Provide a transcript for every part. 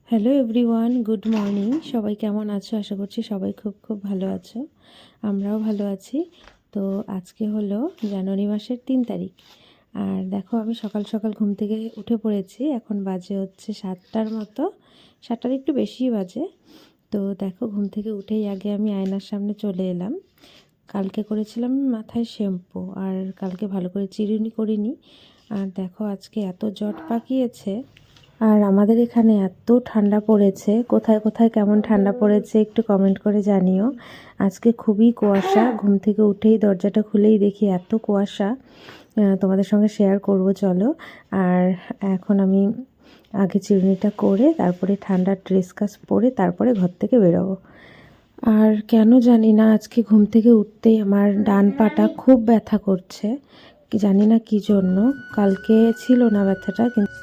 Hello everyone, good morning. সবাই কেমন আছো? আশা করছি সবাই খুব খুব ভালো আছো। আমরাও ভালো আছি। তো আজকে হলো জানুয়ারি মাসের 3 তারিখ। আর দেখো, আমি সকাল সকাল ঘুম থেকে উঠে পড়েছি। এখন বাজে হচ্ছে 7টার মতো, 7টার একটু বেশিই বাজে। তো দেখো, ঘুম থেকে উঠেই আগে আমি আয়নার সামনে চলে এলাম। কালকে করেছিলাম মাথায় শ্যাম্পু, আর কালকে ভালো করে চিরুনি করিনি। আর দেখো, আজকে এত জট পাকিয়েছে। আর আমাদের এখানে এত ঠান্ডা পড়েছে, কোথায় কোথায় কেমন ঠান্ডা পড়েছে একটু কমেন্ট করে জানিও। আজকে খুবই কুয়াশা, ঘুম থেকে উঠেই দরজাটা খুলেই দেখি এত কুয়াশা। তোমাদের সঙ্গে শেয়ার করব, চলো। আর এখন আমি আগে চিরুনিটা করে তারপরে ঠান্ডার ড্রেস কাজ পরে তারপরে ঘর থেকে বেরোবো। আর কেন জানি না, আজকে ঘুম থেকে উঠতেই আমার ডান পাটা খুব ব্যথা করছে। জানি না কি জন্য, কালকে ছিল না ব্যথাটা, কিন্তু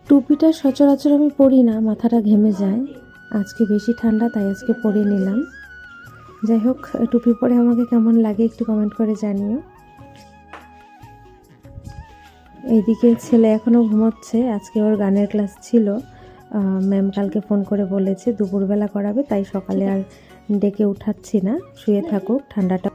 টুপিটা সচরাচর আমি পরি না, মাথাটা ঘেমে যায়। আজকে বেশি ঠান্ডা, তাই আজকে পরে নিলাম। যাই হোক, টুপি পরে আমাকে কেমন লাগে একটু কমেন্ট করে জানিও। এইদিকে ছেলে এখনও ঘুমোচ্ছে, আজকে ওর গানের ক্লাস ছিল। ম্যাম কালকে ফোন করে বলেছে দুপুরবেলা করাবে, তাই সকালে আর ডেকে উঠাচ্ছি না, শুয়ে থাকুক, ঠান্ডাটা